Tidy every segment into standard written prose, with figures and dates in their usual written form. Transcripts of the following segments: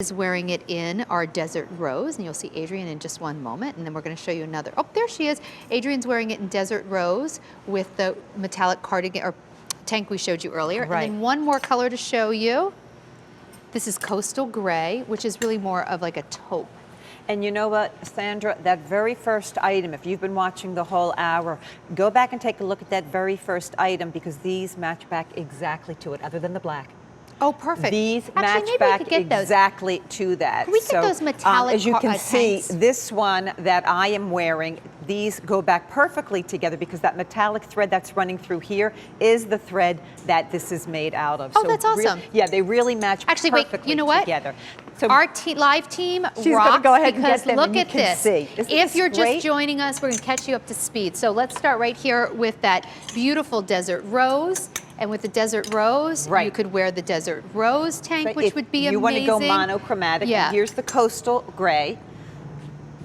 Is wearing it in our Desert Rose, and you'll see Adrian in just one moment, and then we're going to show you another. Oh, there she is. Adrian's wearing it in Desert Rose with the metallic cardigan or tank we showed you earlier. Right. And then one more color to show you. This is Coastal Gray, which is really more of like a taupe. And you know what, Sandra, that very first item, if you've been watching the whole hour, go back and take a look at that very first item because these match back exactly to it, other than the black. Oh, perfect. These Actually, match back exactly to that. Can we get those metallic as you can see, tanks? this one that I am wearing, these go back perfectly together because that metallic thread that's running through here is the thread that this is made out of. Oh, that's awesome. Yeah, they really match perfectly wait, you know what? together. So our live team she's rocks gonna go ahead and because get them look and you at can this. see. Isn't If this you're great? just joining us, we're going to catch you up to speed. So let's start right here with that beautiful Desert Rose. And with the Desert Rose, you could wear the Desert Rose tank, which would be amazing. You want to go monochromatic. Yeah. Here's the Coastal Gray.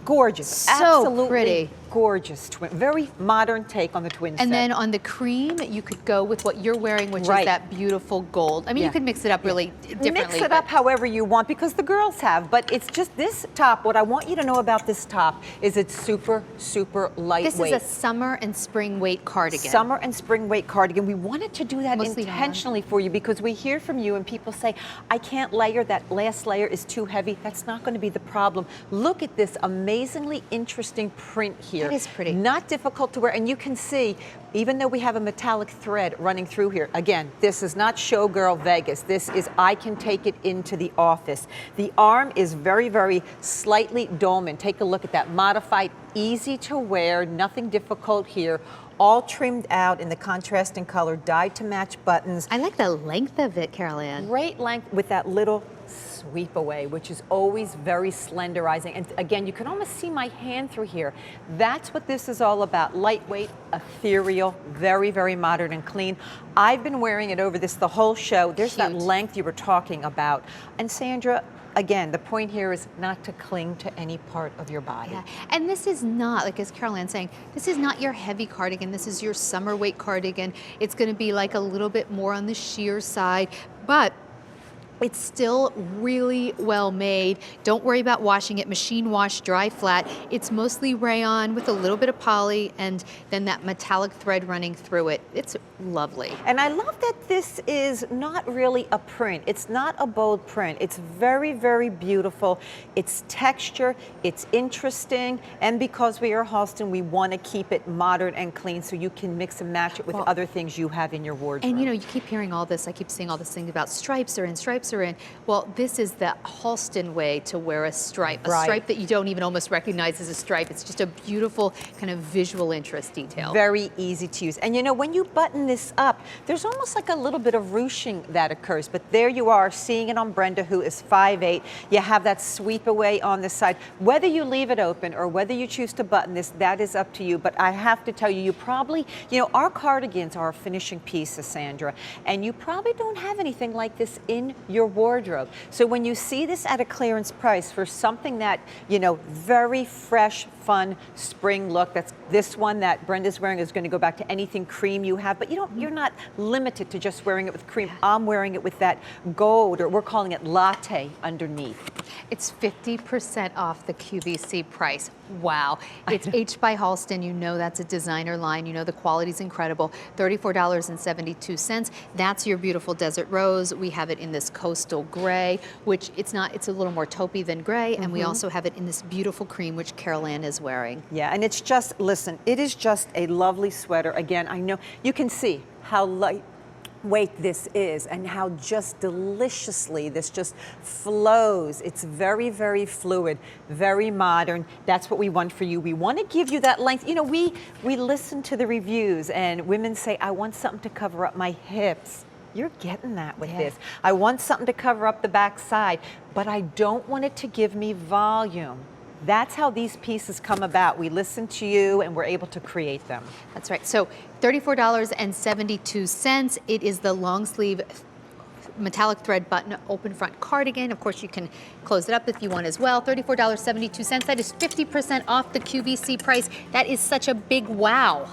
Gorgeous. So absolutely pretty. Gorgeous twin. Very modern take on the twin set. And then on the cream, you could go with what you're wearing, which is that beautiful gold. I mean, you could mix it up really differently. Mix it up however you want because the girls have, but it's just this top. What I want you to know about this top is it's super, super lightweight. This is a summer and spring weight cardigan. Summer and spring weight cardigan. We wanted to do that Mostly intentionally for you because we hear from you and people say, I can't layer, that last layer is too heavy. That's not going to be the problem. Look at this amazingly interesting print here. That is pretty. Not difficult to wear, and you can see, even though we have a metallic thread running through here, again, this is not Showgirl Vegas. This is, I can take it into the office. The arm is very, very slightly dolman. Take a look at that. Modified, easy to wear, nothing difficult here. All trimmed out in the contrasting color, dyed to match buttons. I like the length of it, Carol Ann. Great length with that little sweep away, which is always very slenderizing. And again, you can almost see my hand through here. That's what this is all about. Lightweight, ethereal, very, very modern and clean. I've been wearing it over this the whole show. There's that length you were talking about. And Sandra, again, the point here is not to cling to any part of your body. Yeah. And this is not, like as Carol Ann's saying, this is not your heavy cardigan. This is your summer weight cardigan. It's going to be like a little bit more on the sheer side, but it's still really well made. Don't worry about washing it. Machine wash, dry flat. It's mostly rayon with a little bit of poly and then that metallic thread running through it. It's lovely. And I love that this is not really a print. It's not a bold print. It's very, very beautiful. It's texture, it's interesting, and because we are Halston, we want to keep it modern and clean so you can mix and match it with other things you have in your wardrobe. And you know, you keep hearing all this, I keep seeing all this thing about stripes are in, stripes are in. Well, this is the Halston way to wear a stripe that you don't even almost recognize as a stripe. It's just a beautiful kind of visual interest detail. Very easy to use. And you know, when you button this up, there's almost like a little bit of ruching that occurs, but there you are seeing it on Brenda, who is 5'8". You have that sweep away on the side. Whether you leave it open or whether you choose to button this, that is up to you. But I have to tell you, you probably, you know, our cardigans are finishing pieces, Sandra, and you probably don't have anything like this in your wardrobe. So when you see this at a clearance price for something that, you know, very fresh, fun spring look, that's this one that Brenda's wearing is going to go back to anything cream you have, but you don't, you're not limited to just wearing it with cream. I'm wearing it with that gold, or we're calling it latte underneath. It's 50% off the QVC price. Wow. It's H by Halston. You know that's a designer line. You know the quality's incredible. $34.72. That's your beautiful Desert Rose. We have it in this Coastal Gray, which it's a little more taupey than gray, and we also have it in this beautiful cream, which Carol Ann is wearing. Yeah, and it's just, listen, it is just a lovely sweater. Again, I know you can see how lightweight this is and how just deliciously this just flows. It's very, very fluid, very modern. That's what we want for you. We want to give you that length. You know, we listen to the reviews and women say, I want something to cover up my hips. You're getting that with this. I want something to cover up the back side, but I don't want it to give me volume. That's how these pieces come about. We listen to you and we're able to create them. That's right. So $34.72. It is the long sleeve metallic thread button open front cardigan. Of course, you can close it up if you want as well. $34.72. That is 50% off the QVC price. That is such a big wow.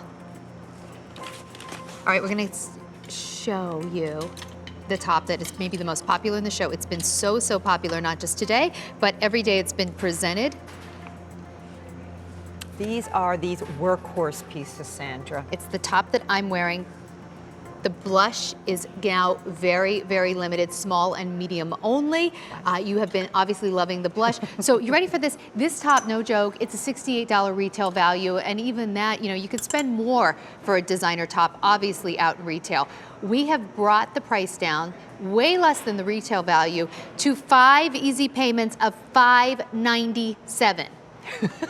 All right, we're going to show you the top that is maybe the most popular in the show. It's been so popular, not just today, but every day it's been presented. These are these workhorse pieces, Sandra. It's the top that I'm wearing. The blush is now very limited, small and medium only. You have been obviously loving the blush. So you ready for this? This top, no joke, it's a $68 retail value, and even that, you could spend more for a designer top, obviously out in retail. We have brought the price down way less than the retail value to 5 easy payments of $597.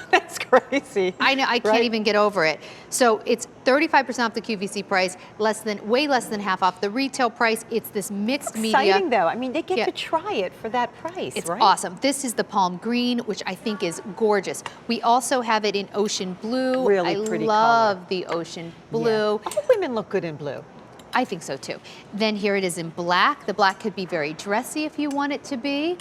That's crazy. I know, I can't even get over it. So it's 35% off the QVC price, way less than half off the retail price. It's this mixed media. Exciting though. I mean, they get to try it for that price, It's right? awesome. This is the palm green, which I think is gorgeous. We also have it in ocean blue. Really pretty I love color. the ocean blue. All women look good in blue. I think so too. Then here it is in black. The black could be very dressy if you want it to be.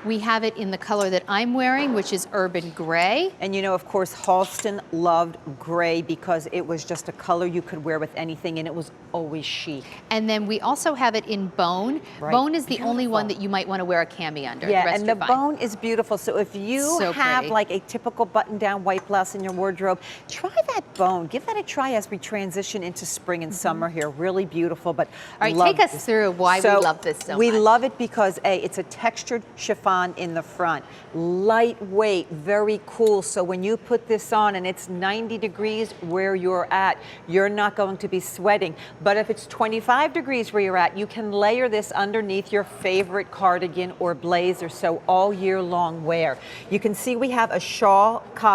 We have it in the color that I'm wearing, which is urban gray. And of course, Halston loved gray because it was just a color you could wear with anything, and it was always chic. And then we also have it in bone. Right. Bone is the only one that you might want to wear a cami under. Yeah, the rest and you're the fine. bone is beautiful. So if you have pretty. like a typical button-down white blouse in your wardrobe, try that bone. Give that a try as we transition into spring and summer here. Really beautiful, but all right, take us through why we love this so much. We love it because it's a textured chiffon in the front, lightweight, very cool. So when you put this on and it's 90 degrees where you're at, you're not going to be sweating. But if it's 25 degrees where you're at, you can layer this underneath your favorite cardigan or blazer, so all year long wear. You can see we have a shawl collar.